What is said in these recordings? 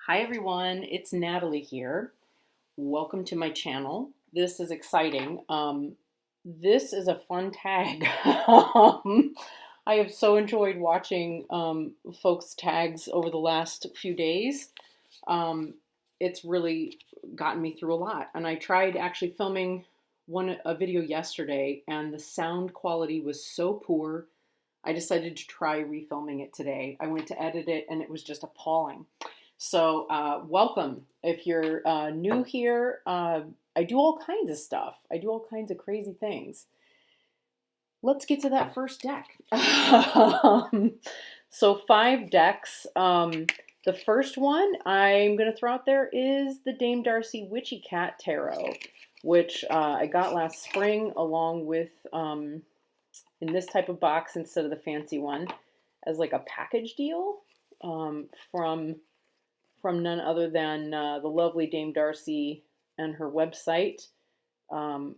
Hi everyone, it's Natalie here. Welcome to my channel. This is exciting. This is a fun tag. I have so enjoyed watching folks' tags over the last few days. It's really gotten me through a lot. And I tried actually filming a video yesterday, and the sound quality was so poor. I decided to try refilming it today. I went to edit it, and it was just appalling. So welcome. If you're new here, I do all kinds of stuff. I do all kinds of crazy things. Let's get to that first deck. So 5 decks. The first one I'm going to throw out there is the Dame Darcy Witchy Cat Tarot, which I got last spring along with, in this type of box instead of the fancy one, as like a package deal from none other than the lovely Dame Darcy and her website. I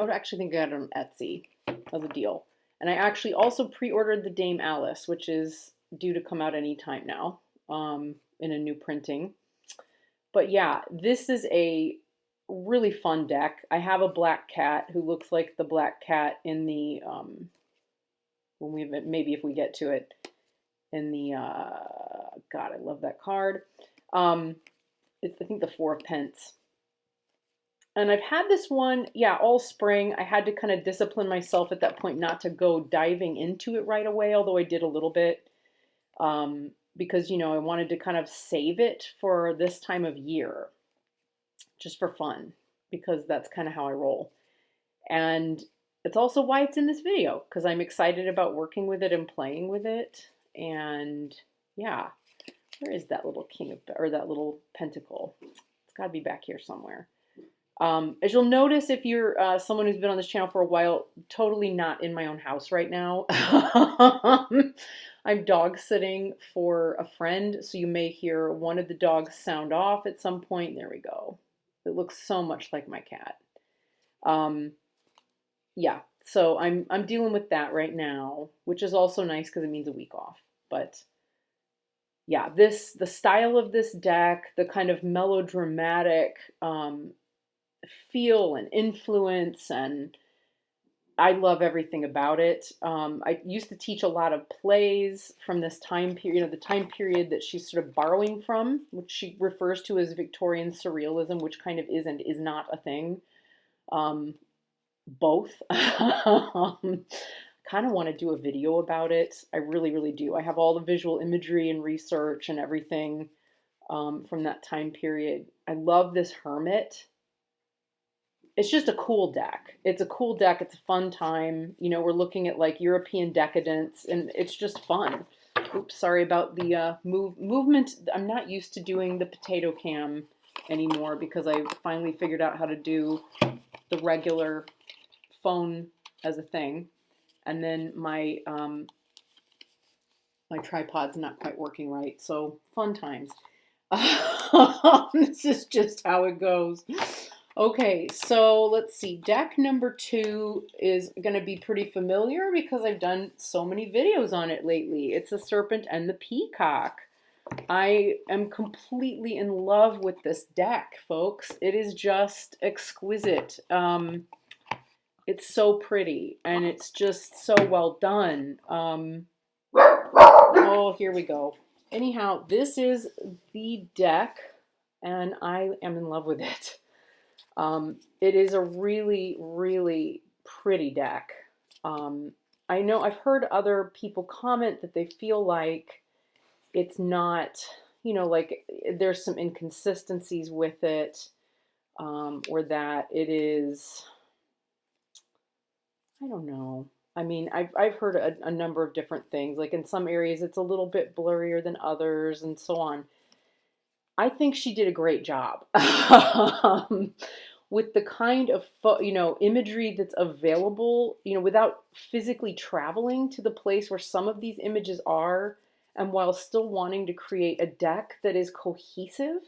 actually think I got it on Etsy as a deal. And I actually also pre-ordered the Dame Alice, which is due to come out anytime now in a new printing. But yeah, this is a really fun deck. I have a black cat who looks like the black cat in the, maybe if we get to it, in the, God, I love that card. It's, I think, the 4 of Pence. And I've had this one, yeah, all spring. I had to kind of discipline myself at that point not to go diving into it right away, although I did a little bit, because, you know, I wanted to kind of save it for this time of year, just for fun, because that's kind of how I roll. And it's also why it's in this video, because I'm excited about working with it and playing with it. And yeah. Where is that little that little pentacle? It's got to be back here somewhere. As you'll notice, if you're someone who's been on this channel for a while, totally not in my own house right now. I'm dog sitting for a friend, so you may hear one of the dogs sound off at some point. There we go. It looks so much like my cat. Yeah, so I'm dealing with that right now, which is also nice because it means a week off. But yeah, the style of this deck, the kind of melodramatic feel and influence, and I love everything about it. I used to teach a lot of plays from this time period, you know, the time period that she's sort of borrowing from, which she refers to as Victorian surrealism, which kind of is and is not a thing. Both. Kind of want to do a video about it. I really, really do. I have all the visual imagery and research and everything from that time period. I love this Hermit. It's just a cool deck. It's a cool deck. It's a fun time. You know, we're looking at like European decadence, and it's just fun. Oops, sorry about the movement. I'm not used to doing the potato cam anymore because I finally figured out how to do the regular phone as a thing. And then my my tripod's not quite working right, so fun times. This is just how it goes. Okay, so let's see. Deck number 2 is going to be pretty familiar because I've done so many videos on it lately. It's the Serpent and the Peacock. I am completely in love with this deck, folks. It is just exquisite. It's so pretty, and it's just so well done. Oh, here we go. Anyhow, this is the deck, and I am in love with it. It is a really, really pretty deck. I know I've heard other people comment that they feel like it's not, you know, like there's some inconsistencies with it, or that it is, I don't know. I mean, I've heard a number of different things. Like in some areas, it's a little bit blurrier than others, and so on. I think she did a great job with the kind of imagery that's available. You know, without physically traveling to the place where some of these images are, and while still wanting to create a deck that is cohesive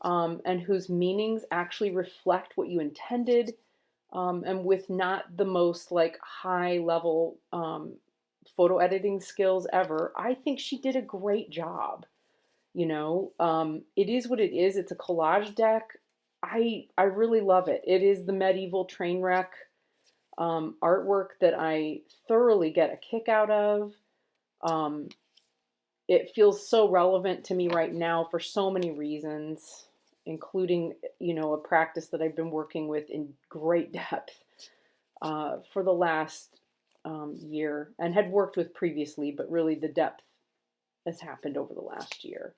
and whose meanings actually reflect what you intended. And with not the most like high level photo editing skills ever, I think she did a great job. you know. It is what it is. It's a collage deck. I really love it. It is the medieval train wreck artwork that I thoroughly get a kick out of. Um, it feels so relevant to me right now for so many reasons, including, you know, a practice that I've been working with in great depth for the last year, and had worked with previously, but really the depth has happened over the last year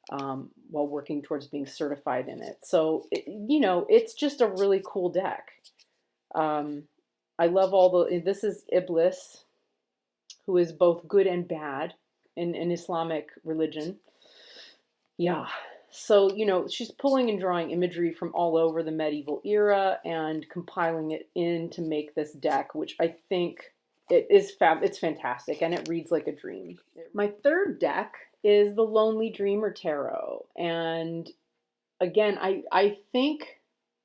while working towards being certified in it. So, you know, it's just a really cool deck. I love all this is Iblis, who is both good and bad in Islamic religion. Yeah. So, you know, she's pulling and drawing imagery from all over the medieval era and compiling it in to make this deck, which I think it's fantastic, and it reads like a dream. My third deck is the Lonely Dreamer Tarot. And again, I think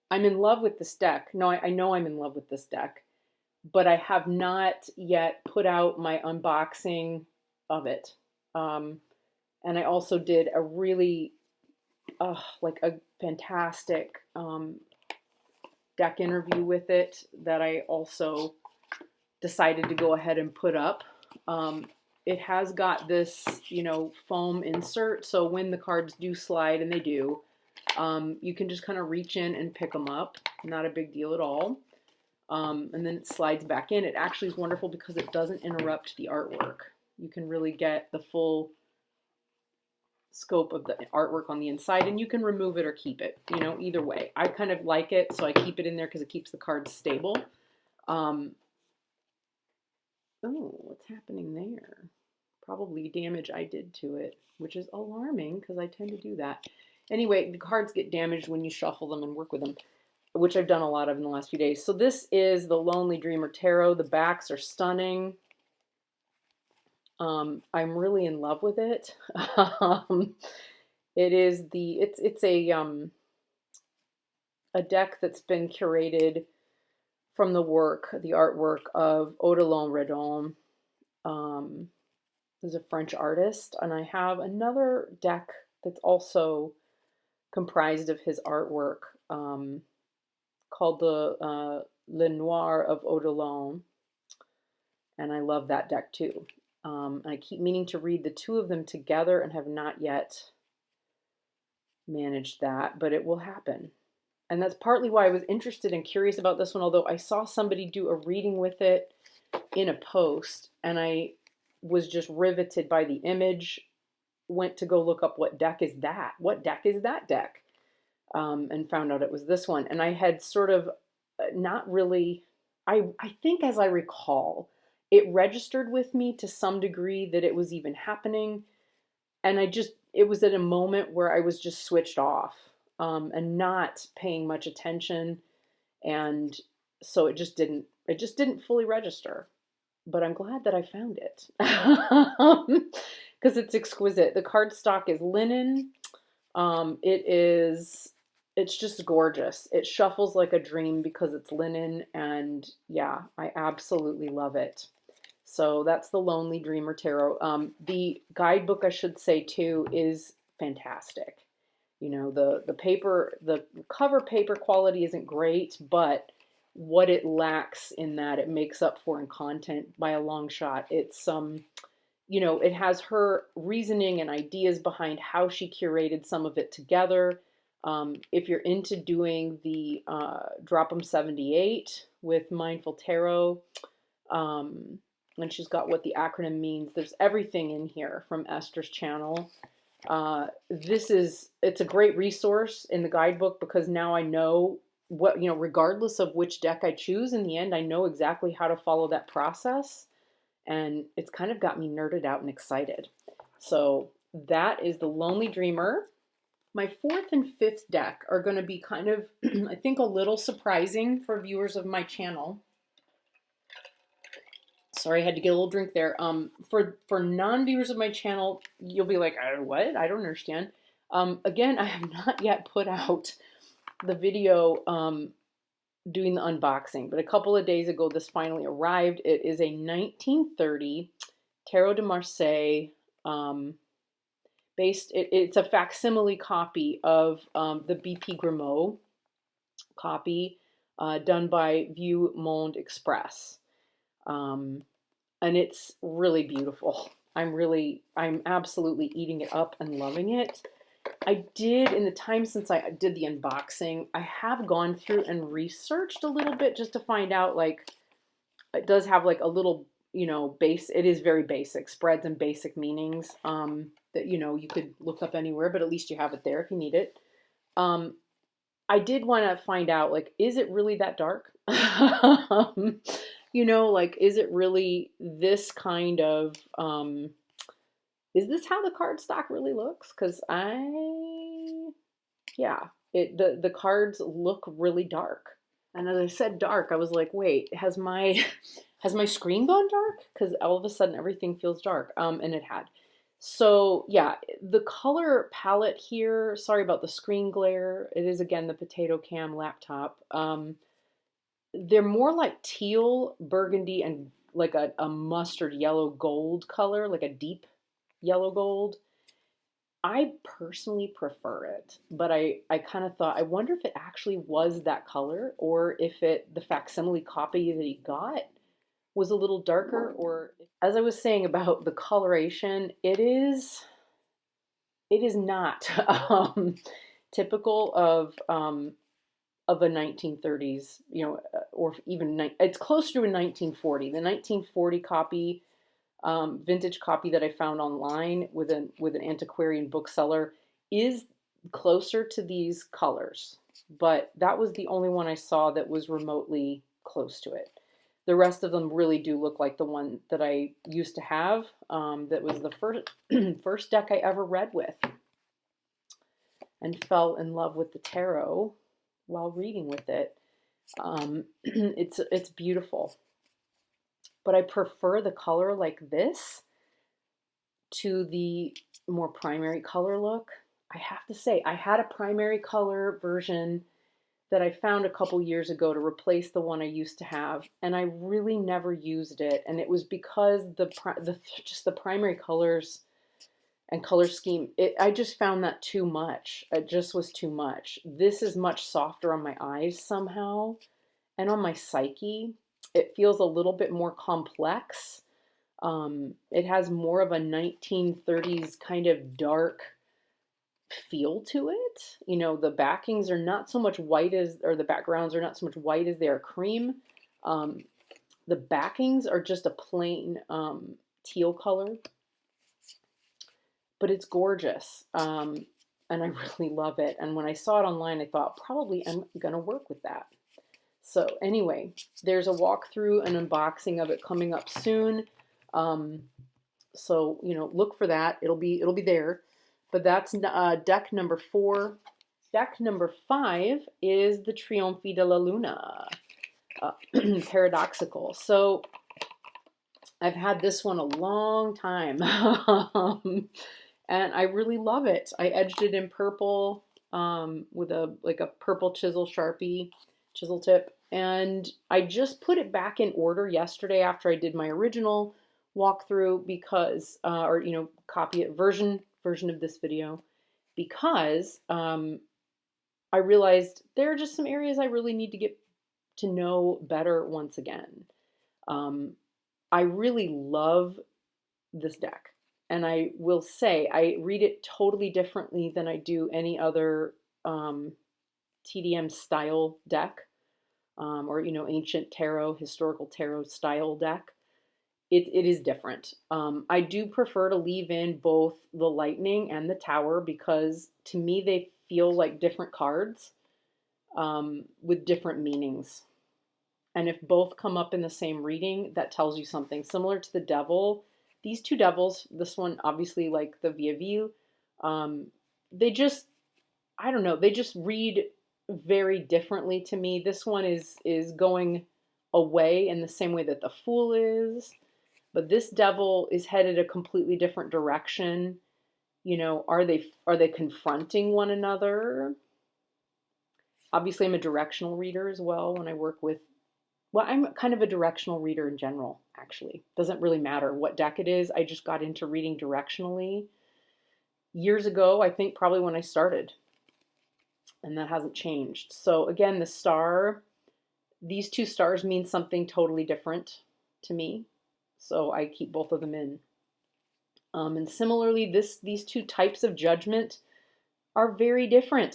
I'm in love with this deck. No, I know I'm in love with this deck, but I have not yet put out my unboxing of it. And I also did a really, like a fantastic deck interview with it that I also decided to go ahead and put up. It has got this, you know, foam insert, so when the cards do slide, and they do, you can just kind of reach in and pick them up. Not a big deal at all. And then it slides back in. It actually is wonderful because it doesn't interrupt the artwork. You can really get the full scope of the artwork on the inside, and you can remove it or keep it, you know, either way. I kind of like it, so I keep it in there because it keeps the cards stable. Oh, what's happening there? Probably damage I did to it, which is alarming because I tend to do that. Anyway, the cards get damaged when you shuffle them and work with them, which I've done a lot of in the last few days. So this is the Lonely Dreamer Tarot. The backs are stunning. I'm really in love with it. It is it's a deck that's been curated from the artwork of Odilon Redon, who's a French artist, and I have another deck that's also comprised of his artwork, called the Le Noir of Odilon, and I love that deck too. I keep meaning to read the two of them together and have not yet managed that, but it will happen. And that's partly why I was interested and curious about this one, although I saw somebody do a reading with it in a post, and I was just riveted by the image, went to go look up what deck is that? What deck is that deck? And found out it was this one. And I had sort of not really, I think as I recall, it registered with me to some degree that it was even happening. And it was at a moment where I was just switched off. And not paying much attention, and so it just didn't fully register. But I'm glad that I found it because it's exquisite. The cardstock is linen. It's just gorgeous. It shuffles like a dream because it's linen, and yeah, I absolutely love it. So that's the Lonely Dreamer Tarot. The guidebook, I should say too, is fantastic. You know, the paper, the cover paper quality isn't great, but what it lacks in that, it makes up for in content by a long shot. It's, you know, it has her reasoning and ideas behind how she curated some of it together. If you're into doing the Drop 'em 78 with Mindful Tarot, and she's got what the acronym means, there's everything in here from Esther's channel. It's a great resource in the guidebook because now I know what, you know, regardless of which deck I choose, in the end, I know exactly how to follow that process. And it's kind of got me nerded out and excited. So that is the Lonely Dreamer. My fourth and fifth deck are going to be kind of, I think, a little surprising for viewers of my channel. Sorry, I had to get a little drink there. For non-viewers of my channel, you'll be like, what? I don't understand. Again, I have not yet put out the video doing the unboxing, but a couple of days ago, this finally arrived. It is a 1930 Tarot de Marseille, it's a facsimile copy of the BP Grimaud copy done by Vieux, Monde, Express. And it's really beautiful. I'm absolutely eating it up and loving it. I did, in the time since I did the unboxing, I have gone through and researched a little bit just to find out, like, it does have like a little, you know, it is very basic, spreads and basic meanings that, you know, you could look up anywhere, but at least you have it there if you need it. I did want to find out, like, is it really that dark? You know, like, is it really this kind of, is this how the cardstock really looks? Because yeah, the cards look really dark. And as I said dark, I was like, wait, has my screen gone dark? Because all of a sudden everything feels dark. And it had. So yeah, the color palette here, sorry about the screen glare. It is again the potato cam laptop. They're more like teal, burgundy, and like a mustard yellow gold color, like a deep yellow gold. I personally prefer it, but I kind of thought, I wonder if it actually was that color, or if the facsimile copy that he got was a little darker, or as I was saying about the coloration, it is not typical of a 1930s, you know, or even it's close to a 1940. The 1940 copy, vintage copy that I found online with an antiquarian bookseller is closer to these colors, but that was the only one I saw that was remotely close to it. The rest of them really do look like the one that I used to have. That was the first deck I ever read with, and fell in love with the tarot while reading with it. It's beautiful, but I prefer the color like this to the more primary color look. I have to say, I had a primary color version that I found a couple years ago to replace the one I used to have, and I really never used it. And it was because just the primary colors and color scheme, I just found that too much. It just was too much. This is much softer on my eyes somehow, and on my psyche. It feels a little bit more complex. It has more of a 1930s kind of dark feel to it. You know, the backings are not so much white or the backgrounds are not so much white as they are cream. The backings are just a plain teal color, but it's gorgeous. And I really love it. And when I saw it online, I thought probably I'm going to work with that. So anyway, there's a walkthrough and unboxing of it coming up soon. So, you know, look for that. It'll be there. But that's deck number 4. Deck number 5 is the Trionfi de la Luna, Paradoxical. So I've had this one a long time, and I really love it. I edged it in purple with a purple chisel tip, and I just put it back in order yesterday after I did my original walkthrough because, or you know, copy it version of this video, because I realized there are just some areas I really need to get to know better once again. I really love this deck, and I will say I read it totally differently than I do any other TDM style deck, or, you know, ancient tarot, historical tarot style deck. It is different. I do prefer to leave in both the Lightning and the Tower, because to me they feel like different cards with different meanings. And if both come up in the same reading, that tells you something. Similar to the Devil, these two devils, this one obviously like the Vieux, they just, I don't know, they just read very differently to me. This one is going away in the same way that the Fool is. But this devil is headed a completely different direction. You know, are they confronting one another? Obviously, I'm a directional reader as well when I work with, well, I'm kind of a directional reader in general, actually. Doesn't really matter what deck it is. I just got into reading directionally. years ago, I think probably when I started, and that hasn't changed. So again, the star, these two stars mean something totally different to me. So I keep both of them in. And similarly, these two types of judgment are very different.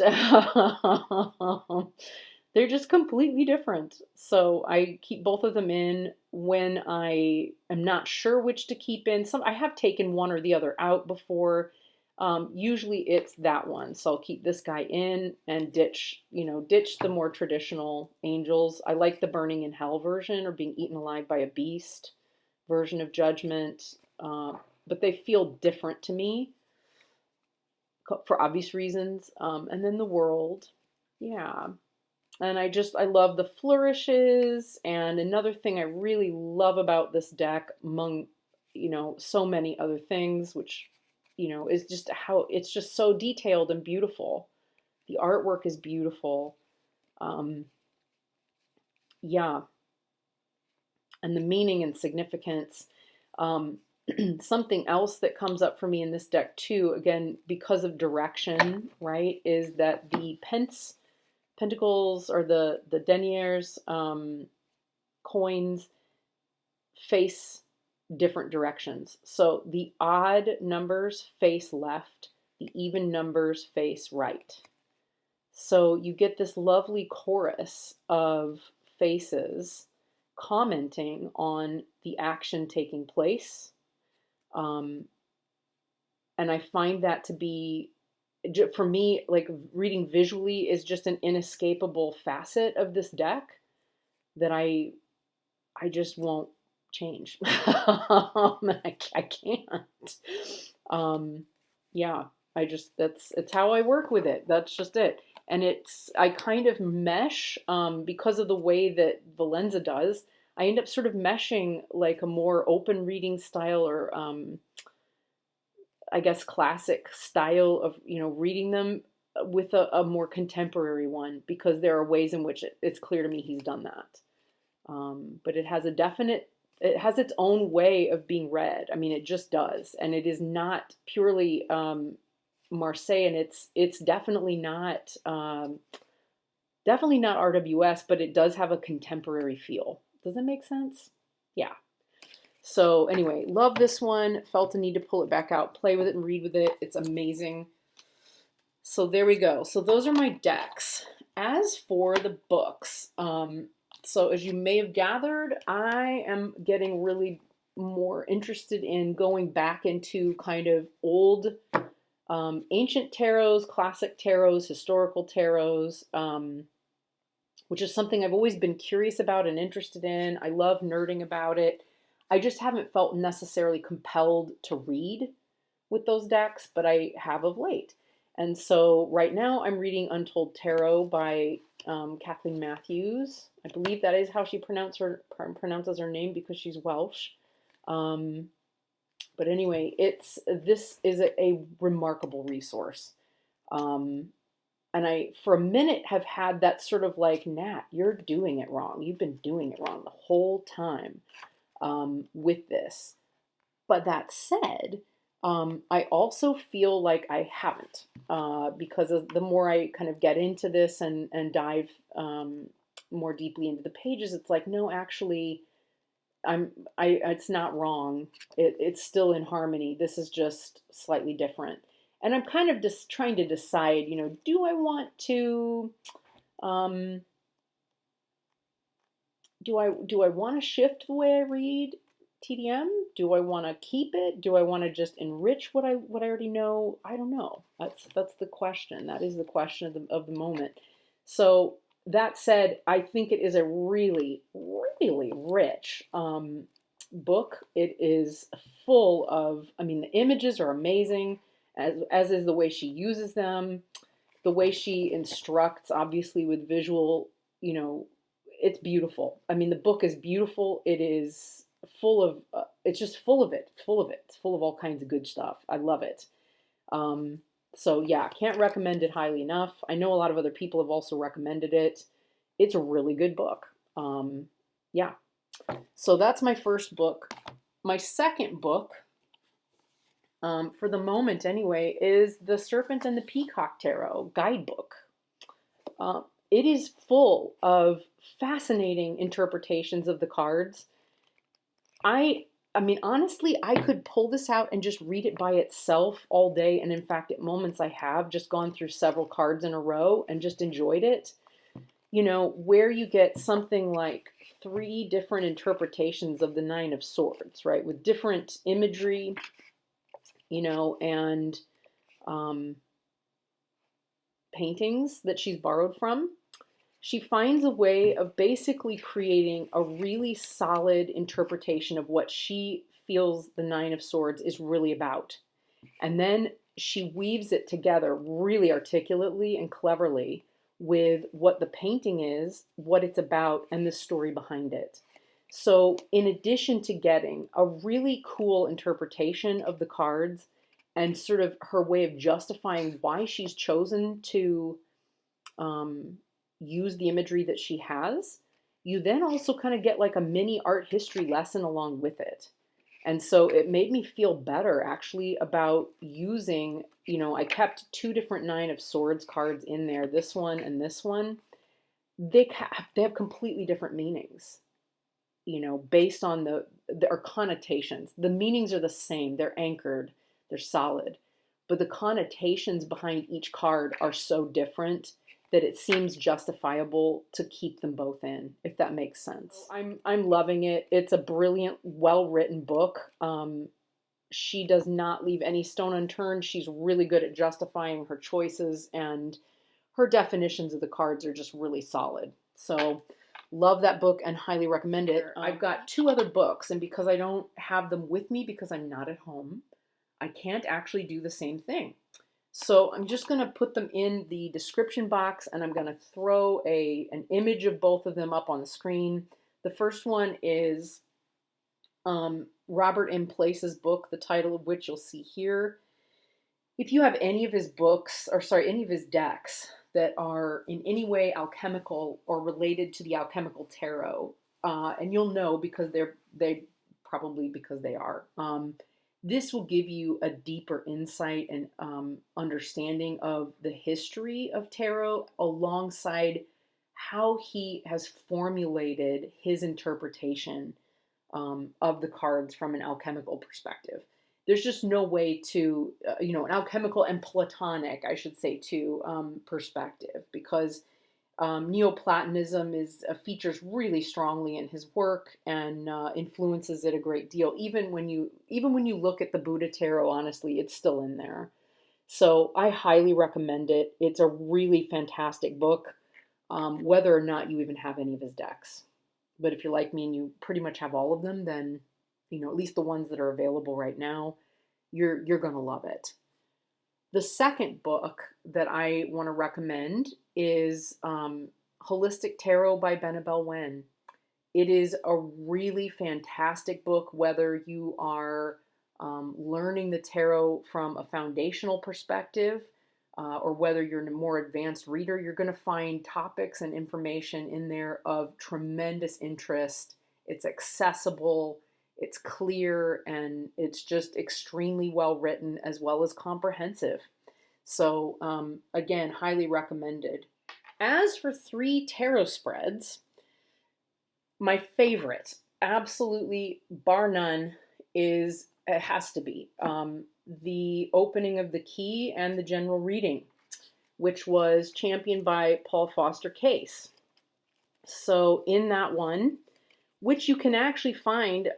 They're just completely different. So I keep both of them in when I am not sure which to keep in. I have taken one or the other out before. Usually it's that one. So I'll keep this guy in and ditch the more traditional angels. I like the burning in hell version, or being eaten alive by a beast version of judgment. But they feel different to me for obvious reasons. And then the world. Yeah. And I love the flourishes. And another thing I really love about this deck, among, so many other things, which, is just how it's just so detailed and beautiful. The artwork is beautiful. Yeah. And the meaning and significance. Something else that comes up for me in this deck too, again, because of direction, right, is that the pentacles, or the deniers, coins, face different directions. So the odd numbers face left, the even numbers face right. So you get this lovely chorus of faces commenting on the action taking place. And I find that to be, for me, like, reading visually is just an inescapable facet of this deck that I just won't change. I can't. Yeah, it's how I work with it. That's just it. And I kind of mesh, because of the way that Valenza does, I end up sort of meshing like a more open reading style, or I guess classic style of, reading them, with a more contemporary one, because there are ways in which it's clear to me he's done that. But it has its own way of being read. I mean, it just does. And it is not purely Marseille, and it's definitely not RWS, but it does have a contemporary feel. Does that make sense? Yeah. So anyway, love this one. Felt a need to pull it back out, play with it, and read with it. It's amazing. So there we go. So those are my decks. As for the books, so as you may have gathered, I am getting really more interested in going back into kind of old, ancient tarots, classic tarots, historical tarots, which is something I've always been curious about and interested in. I love nerding about it. I just haven't felt necessarily compelled to read with those decks, but I have of late. And so right now I'm reading Untold Tarot by Kathleen Matthews. I believe that is how she pronounces her name, because she's Welsh. But anyway, this is a remarkable resource. And I, for a minute, have had that sort of like, Nat, you're doing it wrong. You've been doing it wrong the whole time with this. But that said, I also feel like I haven't, because the more I kind of get into this and dive more deeply into the pages, it's like, no, actually, it's not wrong. It's still in harmony. This is just slightly different. And I'm kind of just trying to decide, do I want to, do I want to shift the way I read TDM? Do I want to keep it? Do I want to just enrich what I already know? I don't know. That's the question. That is the question of the moment. So that said, I think it is a really, really rich book. It is full of, the images are amazing, as is the way she uses them, the way she instructs, obviously with visual, it's beautiful. The book is beautiful. It is full of, it's just full of it. It's full of all kinds of good stuff. I love it. So yeah, can't recommend it highly enough. I know a lot of other people have also recommended it. It's a really good book. Yeah. So that's my first book. My second book, for the moment anyway, is the Serpent and the Peacock Tarot Guidebook. It is full of fascinating interpretations of the cards. I mean, honestly, I could pull this out and just read it by itself all day. And in fact, at moments I have just gone through several cards in a row and just enjoyed it. You know, where you get something like 3 different interpretations of the Nine of Swords, right? With different imagery, you know, and paintings that she's borrowed from. She finds a way of basically creating a really solid interpretation of what she feels the Nine of Swords is really about. And then she weaves it together really articulately and cleverly with what the painting is, what it's about, and the story behind it. So in addition to getting a really cool interpretation of the cards and sort of her way of justifying why she's chosen to use the imagery that she has, you then also kind of get like a mini art history lesson along with it. And so it made me feel better actually about using, you know, I kept 2 different Nine of Swords cards in there, this one and this one. They have completely different meanings, you know, based on their connotations. The meanings are the same, they're anchored, they're solid, but the connotations behind each card are so different that it seems justifiable to keep them both in, if that makes sense. I'm loving it. It's a brilliant, well-written book. She does not leave any stone unturned. She's really good at justifying her choices, and her definitions of the cards are just really solid. So love that book and highly recommend it. I've got 2 other books, and because I don't have them with me because I'm not at home, I can't actually do the same thing. So I'm just going to put them in the description box, and I'm going to throw an image of both of them up on the screen. The first one is Robert M. Place's book, the title of which you'll see here. If you have any of his books, or sorry, any of his decks that are in any way alchemical or related to the alchemical tarot, and you'll know because they probably because they are. This will give you a deeper insight and understanding of the history of tarot alongside how he has formulated his interpretation of the cards from an alchemical perspective. There's just no way to, an alchemical and Platonic, I should say, too, perspective, because Neoplatonism features really strongly in his work and influences it a great deal. Even when you look at the Buddha Tarot, honestly, it's still in there. So I highly recommend it. It's a really fantastic book, whether or not you even have any of his decks. But if you're like me and you pretty much have all of them, then at least the ones that are available right now, you're going to love it. The second book that I want to recommend is Holistic Tarot by Benebell. It is a really fantastic book, whether you are learning the tarot from a foundational perspective or whether you're a more advanced reader. You're going to find topics and information in there of tremendous interest. It's accessible, it's clear, and it's just extremely well written as well as comprehensive. So again, highly recommended. As for 3 tarot spreads, my favorite, absolutely bar none, it has to be the opening of the key and the general reading, which was championed by Paul Foster Case. So in that one, which you can actually find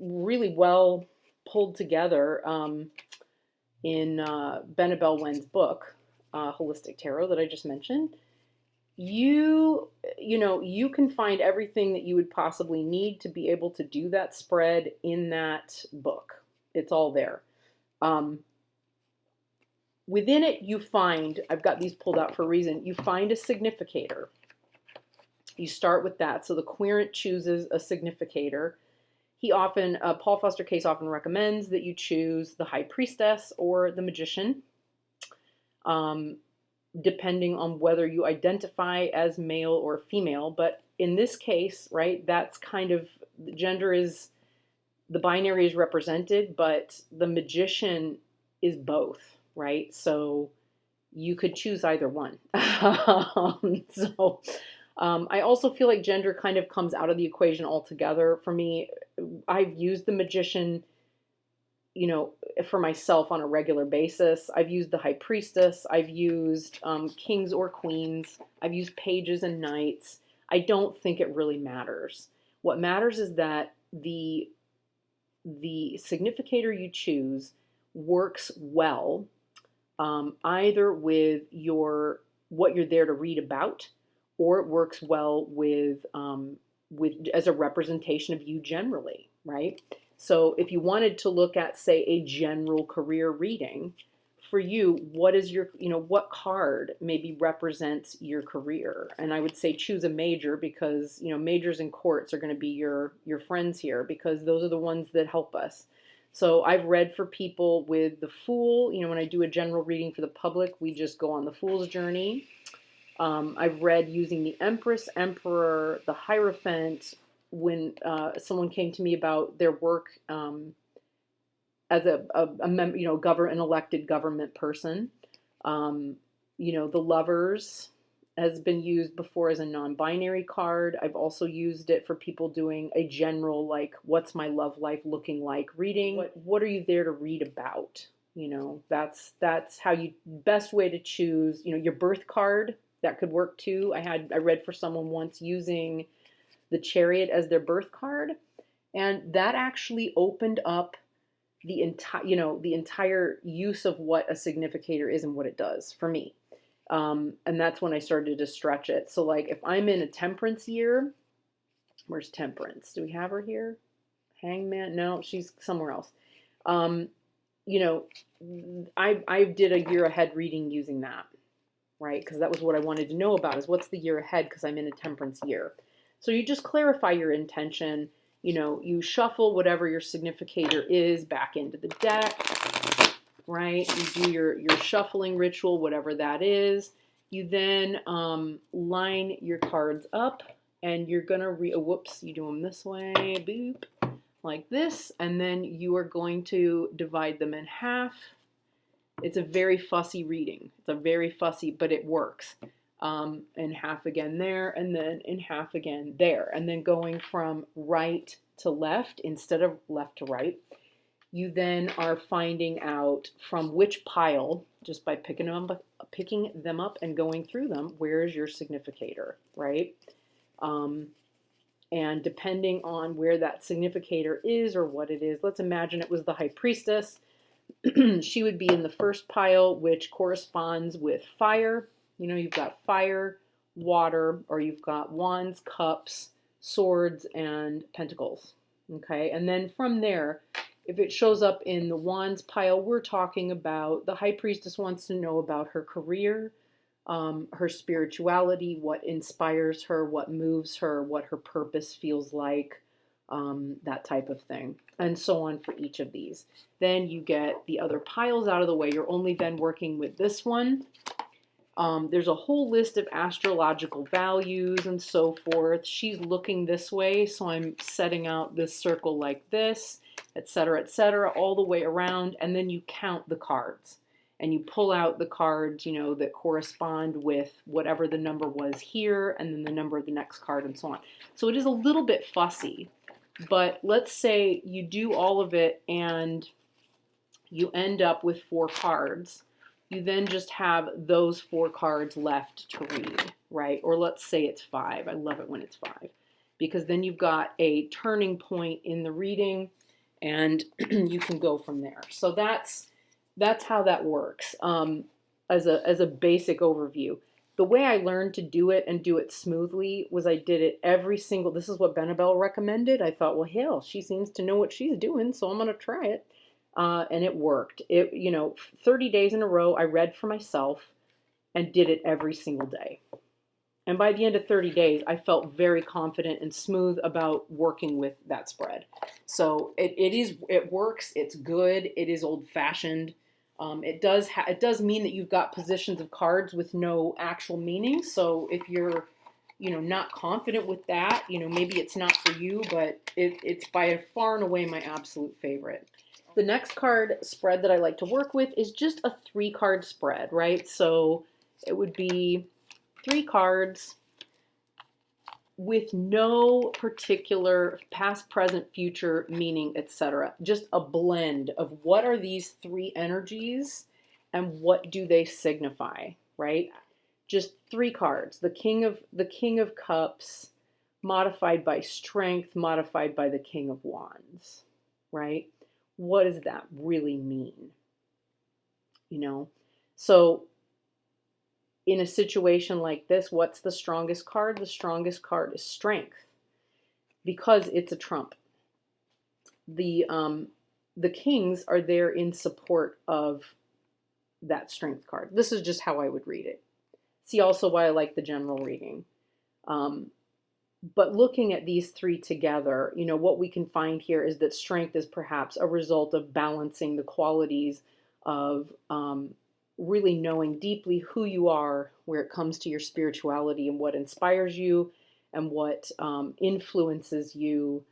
really well pulled together in Benebell book, Holistic Tarot, that I just mentioned, you can find everything that you would possibly need to be able to do that spread in that book. It's all there. Within it, you find, I've got these pulled out for a reason, you find a significator. You start with that. So the querent chooses a significator. Paul Foster Case often recommends that you choose the High Priestess or the Magician, depending on whether you identify as male or female. But in this case, right, that's kind of, gender is the binary is represented, but the magician is both, right? So you could choose either one. I also feel like gender kind of comes out of the equation altogether. For me, I've used the magician, you know, for myself on a regular basis. I've used the high priestess. I've used kings or queens. I've used pages and knights. I don't think it really matters. What matters is that the significator you choose works well, either with what you're there to read about, or it works well with as a representation of you generally, right? So if you wanted to look at, say, a general career reading, for you, what is your, what card maybe represents your career? And I would say choose a major, because, majors and courts are going to be your friends here, because those are the ones that help us. So I've read for people with the Fool. When I do a general reading for the public, we just go on the Fool's journey. I've read using the Empress, Emperor, the Hierophant. When someone came to me about their work as an elected government person, the Lovers has been used before as a non-binary card. I've also used it for people doing a general, like, what's my love life looking like reading. What are you there to read about? That's how best way to choose, your birth card. That could work too. I read for someone once using the Chariot as their birth card, and that actually opened up the entire use of what a significator is and what it does for me. And that's when I started to stretch it. So like if I'm in a temperance year, where's Temperance? Do we have her here? Hangman? No, she's somewhere else. I did a year ahead reading using that, right? Because that was what I wanted to know about, is what's the year ahead, because I'm in a temperance year. So you just clarify your intention. You shuffle whatever your significator is back into the deck, right? You do your shuffling ritual, whatever that is. You then line your cards up, and you're going to you do them this way, boop, like this, and then you are going to divide them in half. It's a very fussy reading. It's a very fussy, but it works. In half again there, and then in half again there. And then going from right to left instead of left to right, you then are finding out from which pile, just by picking them up and going through them, where is your significator, right? And depending on where that significator is or what it is, let's imagine it was the High Priestess. She would be in the first pile, which corresponds with fire. You've got fire, water, or you've got wands, cups, swords, and pentacles. Okay, and then from there, if it shows up in the wands pile, we're talking about the High Priestess wants to know about her career, her spirituality, what inspires her, what moves her, what her purpose feels like, that type of thing, and so on for each of these. Then you get the other piles out of the way. You're only then working with this one. There's a whole list of astrological values and so forth. She's looking this way, so I'm setting out this circle like this, etc., all the way around, and then you count the cards. And you pull out the cards, that correspond with whatever the number was here, and then the number of the next card, and so on. So it is a little bit fussy, but let's say you do all of it, and you end up with 4 cards. You then just have those 4 cards left to read, right? Or let's say it's 5. I love it when it's 5, because then you've got a turning point in the reading, and you can go from there. So that's how that works, as a basic overview. The way I learned to do it and do it smoothly was I did it this is what Benebell recommended. I thought, well, hell, she seems to know what she's doing, so I'm going to try it. And it worked. 30 days in a row, I read for myself and did it every single day. And by the end of 30 days, I felt very confident and smooth about working with that spread. So it works. It's good. It is old-fashioned. It does mean that you've got positions of cards with no actual meaning. So if you're not confident with that, maybe it's not for you, but it's by far and away my absolute favorite. The next card spread that I like to work with is just a 3-card spread, right? So it would be 3 cards with no particular past, present, future meaning, etc. Just a blend of what are these 3 energies and what do they signify, right? Just 3 cards. The King of Cups, modified by Strength, modified by the King of Wands, right? What does that really mean? So in a situation like this, what's the strongest card? The strongest card is Strength, because it's a trump. The kings are there in support of that Strength card. This is just how I would read it. See also why I like the general reading. But looking at these 3 together, what we can find here is that Strength is perhaps a result of balancing the qualities of really knowing deeply who you are where it comes to your spirituality and what inspires you and what influences you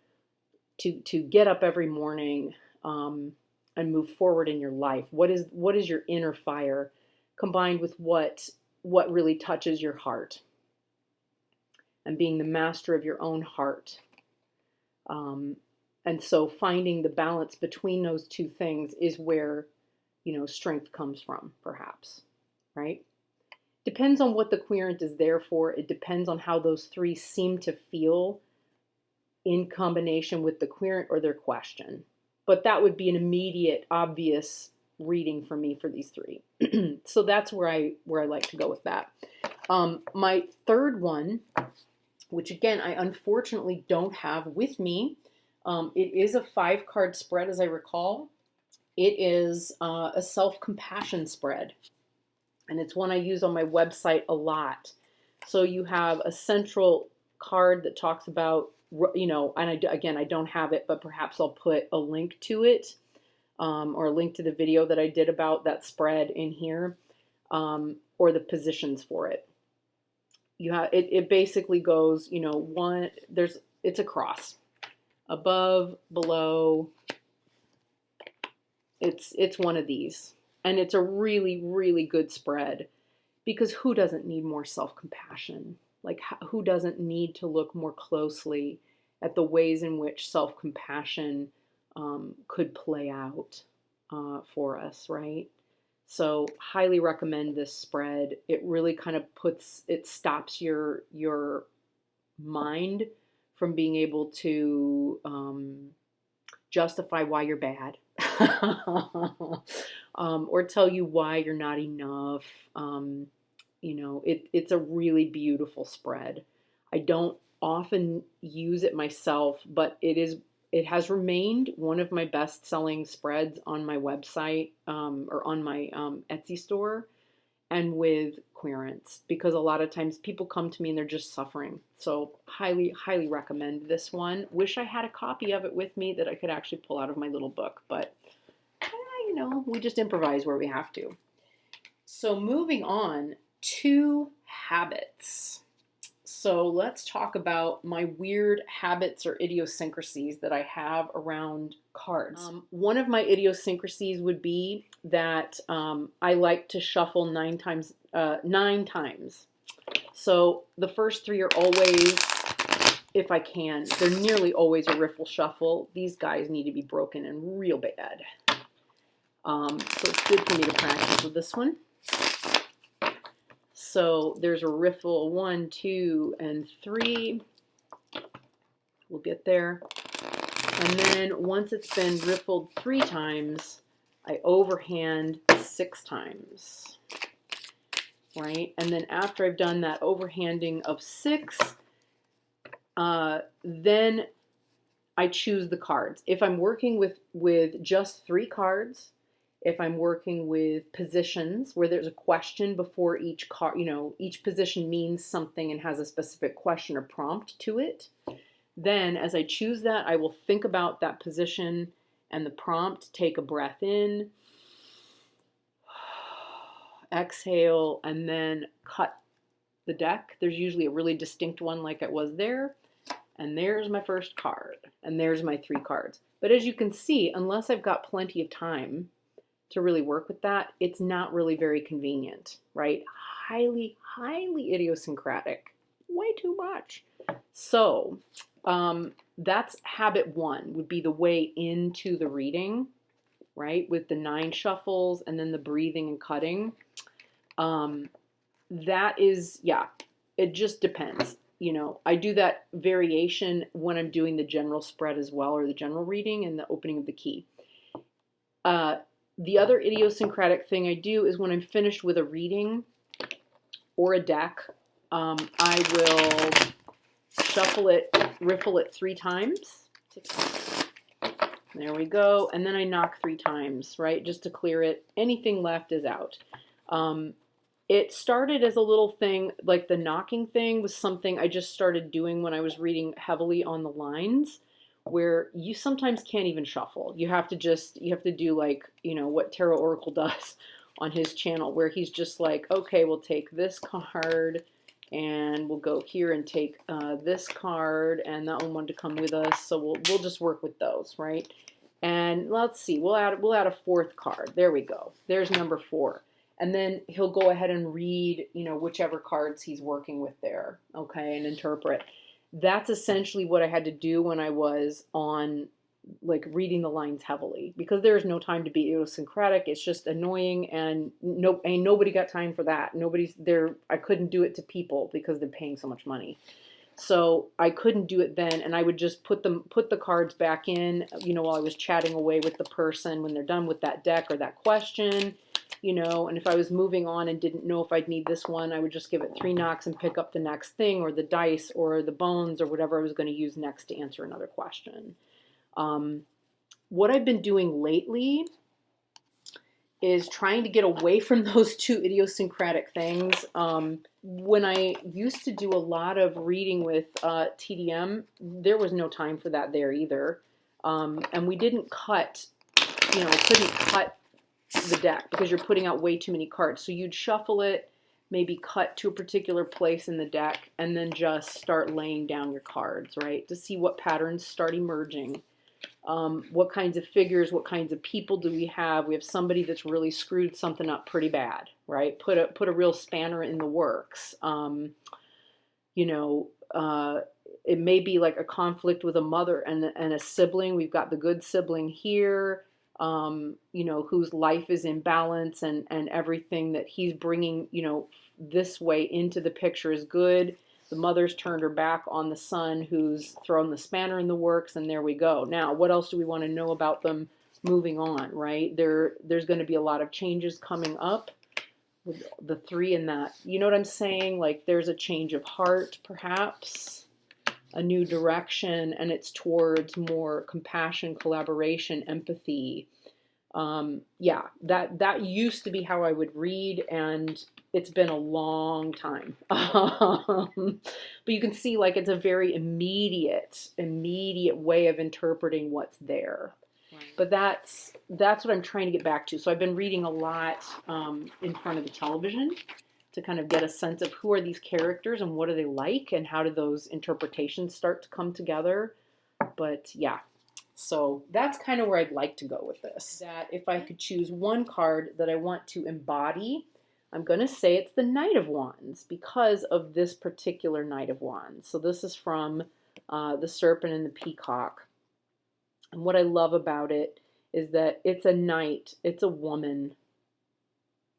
to get up every morning and move forward in your life. What is your inner fire combined with what really touches your heart, and being the master of your own heart. And so finding the balance between those 2 things is where, Strength comes from, perhaps, right? Depends on what the querent is there for. It depends on how those 3 seem to feel in combination with the querent or their question. But that would be an immediate, obvious reading for me for these 3. So that's where I like to go with that. My third one, which again, I unfortunately don't have with me. It is a 5-card spread, as I recall. It is a self-compassion spread, and it's one I use on my website a lot. So you have a central card that talks about, and again, I don't have it, but perhaps I'll put a link to it, or a link to the video that I did about that spread in here, or the positions for it. It basically goes, it's a cross. Above, below, it's one of these. And it's a really, really good spread, because who doesn't need more self-compassion? Like, who doesn't need to look more closely at the ways in which self-compassion could play out for us, right? So highly recommend this spread. It really kind of stops your mind from being able to justify why you're bad or tell you why you're not enough. It's a really beautiful spread. I don't often use it myself, but it has remained one of my best-selling spreads on my website or on my Etsy store, and with querents, because a lot of times people come to me and they're just suffering. So highly, highly recommend this one. Wish I had a copy of it with me that I could actually pull out of my little book, but we just improvise where we have to. So moving on to habits. So let's talk about my weird habits or idiosyncrasies that I have around cards. One of my idiosyncrasies would be that I like to shuffle 9 times. So the first 3 are always, if I can, they're nearly always a riffle shuffle. These guys need to be broken in real bad. So it's good for me to practice with this one. So there's a riffle 1, 2, and 3. We'll get there. And then once it's been riffled 3 times, I overhand 6 times. Right? And then after I've done that overhanding of 6, then I choose the cards. If I'm working with just 3 cards, if I'm working with positions where there's a question before each card, each position means something and has a specific question or prompt to it, then as I choose that, I will think about that position and the prompt, take a breath in, exhale, and then cut the deck, there's usually a really distinct one like it was there. And there's my first card. And there's my 3 cards. But as you can see, unless I've got plenty of time to really work with that, it's not really very convenient, right? Highly, highly idiosyncratic. Way too much. So that's habit 1, would be the way into the reading, right? With the 9 shuffles and then the breathing and cutting. That is, yeah, it just depends. You know, I do that variation when I'm doing the general spread as well, or the general reading and the opening of the key. The other idiosyncratic thing I do is when I'm finished with a reading or a deck, I will shuffle it, riffle it 3 times. There we go. And then I knock 3 times, right? Just to clear it. Anything left is out. It started as a little thing, like the knocking thing was something I just started doing when I was reading heavily on the lines, where you sometimes can't even shuffle. You have to do like, you know, what Tarot Oracle does on his channel, where he's just like, okay, we'll take this card and we'll go here and take this card, and that one wanted to come with us, so we'll just work with those, right? And let's see, we'll add a 4th card. There we go. There's number 4. And then he'll go ahead and read, you know, whichever cards he's working with there, okay, and interpret. That's essentially what I had to do when I was on, like, reading the lines heavily, because there is no time to be idiosyncratic. It's just annoying, and nobody got time for that. Nobody's there. I couldn't do it to people because they're paying so much money. So I couldn't do it then, and I would just put the cards back in, you know, while I was chatting away with the person when they're done with that deck or that question. You know, and if I was moving on and didn't know if I'd need this one, I would just give it 3 knocks and pick up the next thing, or the dice, or the bones, or whatever I was going to use next to answer another question. What I've been doing lately is trying to get away from those 2 idiosyncratic things. When I used to do a lot of reading with TDM, there was no time for that there either. And we didn't cut, you know, couldn't cut the deck because you're putting out way too many cards. So you'd shuffle it, maybe cut to a particular place in the deck, and then just start laying down your cards, right? To see what patterns start emerging. What kinds of figures, what kinds of people do we have? We have somebody that's really screwed something up pretty bad, right? Put a real spanner in the works. You know, it may be like a conflict with a mother and a sibling. We've got the good sibling here. You know, whose life is in balance, and everything that he's bringing, you know, this way into the picture is good. The mother's turned her back on the son who's thrown the spanner in the works, and there we go. Now, what else do we want to know about them moving on, right? There's going to be a lot of changes coming up with the 3 in that. You know what I'm saying? Like, there's a change of heart, perhaps, a new direction, and it's towards more compassion, collaboration, empathy. Yeah, that used to be how I would read, and it's been a long time. But you can see, like, it's a very immediate way of interpreting what's there. Right. But that's what I'm trying to get back to. So I've been reading a lot in front of the television to kind of get a sense of who are these characters and what are they like, and how do those interpretations start to come together. But yeah, so that's kind of where I'd like to go with this. That if I could choose one card that I want to embody, I'm going to say it's the Knight of Wands, because of this particular Knight of Wands. So this is from the Serpent and the Peacock. And what I love about it is that it's a knight, it's a woman,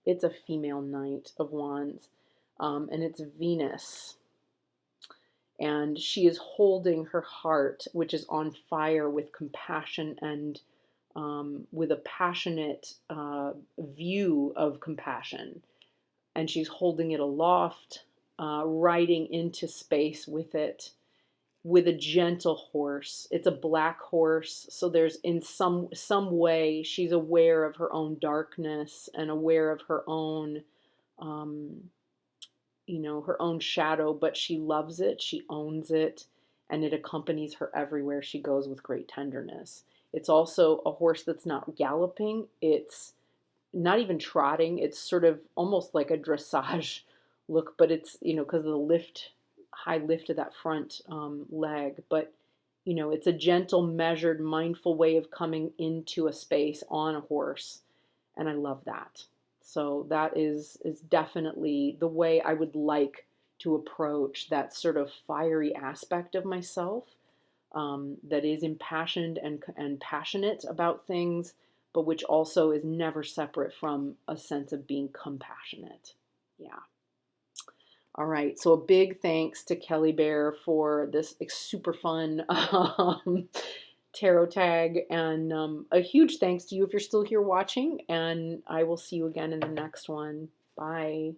it's a female Knight of Wands, and it's Venus. And she is holding her heart, which is on fire with compassion and with a passionate view of compassion. And she's holding it aloft, riding into space with it, with a gentle horse. It's a black horse, so there's in some way she's aware of her own darkness and aware of her own, you know, her own shadow, but she loves it, she owns it, and it accompanies her everywhere she goes with great tenderness. It's also a horse that's not galloping, it's not even trotting, it's sort of almost like a dressage look, but it's, you know, because of the lift, high lift of that front leg, but you know, it's a gentle, measured, mindful way of coming into a space on a horse, and I love that. So that is definitely the way I would like to approach that sort of fiery aspect of myself, that is impassioned and passionate about things, but which also is never separate from a sense of being compassionate. Yeah. All right, so a big thanks to Kelly Bear for this super fun tarot tag, and a huge thanks to you if you're still here watching, and I will see you again in the next one. Bye.